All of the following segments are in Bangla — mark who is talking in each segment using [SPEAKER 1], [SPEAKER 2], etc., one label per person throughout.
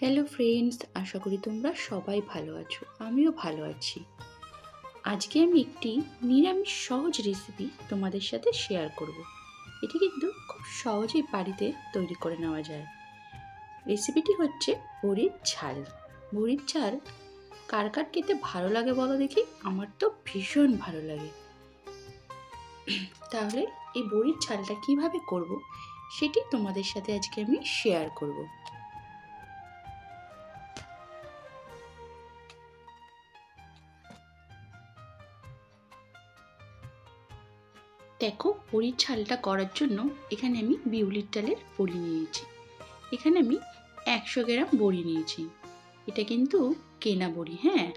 [SPEAKER 1] হ্যালো ফ্রেন্ডস, আশা করি তোমরা সবাই ভালো আছো। আমিও ভালো আছি। আজকে আমি একটি নিরামিষ সহজ রেসিপি তোমাদের সাথে শেয়ার করব। এটি কিন্তু খুব সহজেই বাড়িতে তৈরি করে নেওয়া যায়। রেসিপিটি হচ্ছে বড়ির ঝাল। বড়ির ঝাল কার কার খেতে ভালো লাগে বলো দেখি? আমার তো ভীষণ ভালো লাগে। তাহলে এই বড়ির ঝালটা কিভাবে করব সেটি তোমাদের সাথে আজকে আমি শেয়ার করব। দেখো, বড়ির ঝালটা করার জন্য এখানে আমি বিউলির ডালের বড়ি নিয়েছি। এখানে আমি 100 গ্রাম বড়ি নিয়েছি। এটা কিন্তু কেনা বড়ি, হ্যাঁ।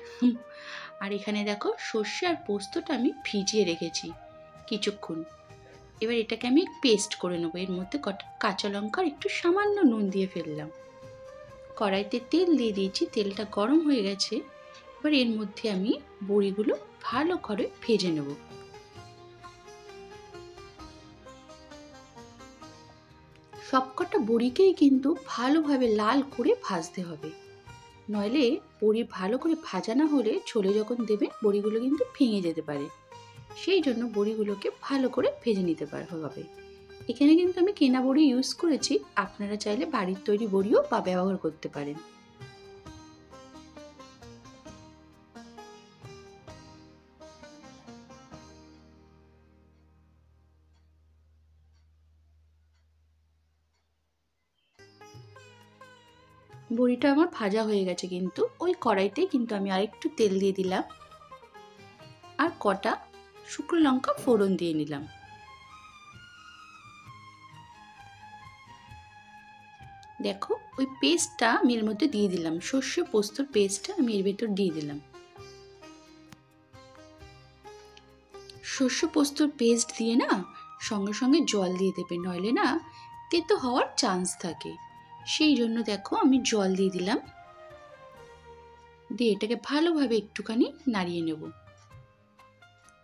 [SPEAKER 1] আর এখানে দেখো, সর্ষে আর পোস্তটা আমি ভিজিয়ে রেখেছি কিছুক্ষণ। এবার এটাকে আমি পেস্ট করে নেবো। এর মধ্যে কাঁচা লঙ্কা আর একটু সামান্য নুন দিয়ে ফেললাম। কড়াইতে তেল দিয়ে দিয়েছি, তেলটা গরম হয়ে গেছে। এবার এর মধ্যে আমি বড়িগুলো ভালো করে ভেজে নেবো। সবকটা বড়িকেই কিন্তু ভালোভাবে লাল করে ভাজতে হবে, নইলে বড়ি ভালো করে ভাজা না হলে ছোলে যখন দেবে বড়িগুলো কিন্তু ভেঙে যেতে পারে। সেই জন্য বড়িগুলোকে ভালো করে ভেজে নিতে হবে। এখানে কিন্তু আমি কেনা বড়ি ইউজ করেছি, আপনারা চাইলে বাড়ির তৈরি বড়িও ব্যবহার করতে পারেন। বড়িটা আমার ভাজা হয়ে গেছে, কিন্তু ওই কড়াইতেই কিন্তু আমি আরেকটু তেল দিয়ে দিলাম আর কটা শুকনো লঙ্কা ফোড়ন দিয়ে নিলাম। দেখো, ওই পেস্টটা আমি এর মধ্যে দিয়ে দিলাম, সর্ষে পোস্তর পেস্টটা আমি এর ভেতর দিয়ে দিলাম। সর্ষে পোস্তর পেস্ট দিয়ে না সঙ্গে সঙ্গে জল দিয়ে দেবে, নইলে না তেতো হওয়ার চান্স থাকে। সেই জন্য দেখো আমি জল দিয়ে দিলাম, দিয়ে এটাকে ভালোভাবে একটুখানি নাড়িয়ে নেব।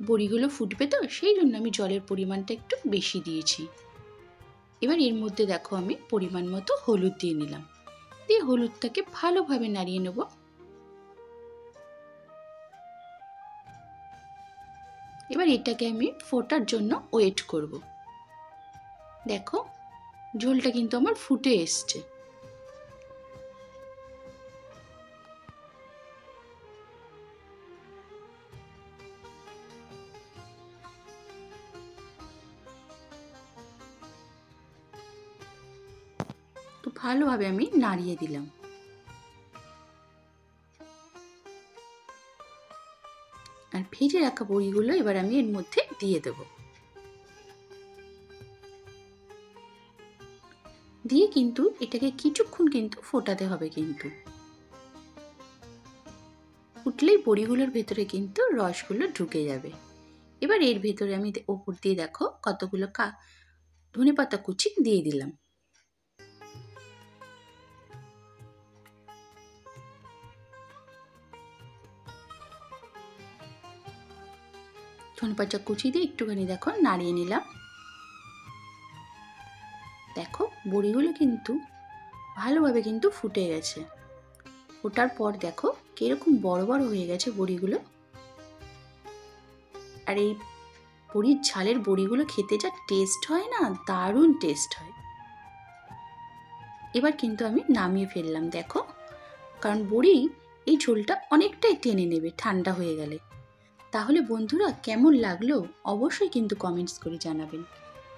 [SPEAKER 1] বড়িগুলো ফুটবে তো, সেই জন্য আমি জলের পরিমাণটা একটু বেশি দিয়েছি। এবার এর মধ্যে দেখো আমি পরিমাণ মতো হলুদ দিয়ে নিলাম, দিয়ে হলুদটাকে ভালোভাবে নাড়িয়ে নেব। এবার এটাকে আমি ফোটার জন্য ওয়েট করব। দেখো, ঝোলটা কিন্তু আমার ফুটে এসছে। তো ভালোভাবে আমি নাড়িয়ে দিলাম। আর ভেজে রাখা বড়িগুলো এবার আমি এর মধ্যে দিয়ে দেব। দিয়ে কিন্তু এটাকে কিছুক্ষণ কিন্তু ফোটাতে হবে, কিন্তু ফুটলেই বড়িগুলোর ভেতরে কিন্তু রসগুলো ঢুকে যাবে। এবার এর ভেতরে আমি ওপর দিয়ে দেখো কতগুলো ধনেপাতা কুচি দিয়ে দিলাম। ধনেপাতা কুচি দিয়ে একটুখানি দেখো নাড়িয়ে নিলাম। দেখো, বড়িগুলো কিন্তু ভালোভাবে কিন্তু ফুটে গেছে। ফোটার পর দেখো কিরকম বড় বড় হয়ে গেছে বড়িগুলো। আর এই বড়ির ঝালের বড়িগুলো খেতে যা টেস্ট হয় না, দারুণ টেস্ট হয়। এবার কিন্তু আমি নামিয়ে ফেললাম, দেখো, কারণ বড়ি এই ঝোলটা অনেকটাই টেনে নেবে ঠান্ডা হয়ে গেলে। তাহলে বন্ধুরা, কেমন লাগলো অবশ্যই কিন্তু কমেন্টস করে জানাবেন।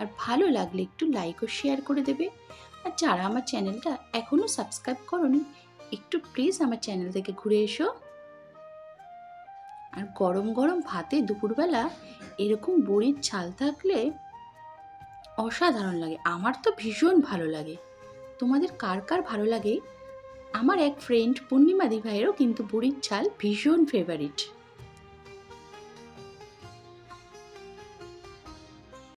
[SPEAKER 1] আর ভালো লাগলে একটু লাইক ও শেয়ার করে দেবে। আর যারা আমার চ্যানেলটা এখনও সাবস্ক্রাইব করোনি, একটু প্লিজ আমার চ্যানেল থেকে ঘুরে এসো। আর গরম গরম ভাতে দুপুরবেলা এরকম বড়ির ঝাল থাকলে অসাধারণ লাগে। আমার তো ভীষণ ভালো লাগে। তোমাদের কার কার ভালো লাগে? আমার এক ফ্রেন্ড পূর্ণিমা দি ভাইয়েরও কিন্তু বড়ির ঝাল ভীষণ ফেভারিট।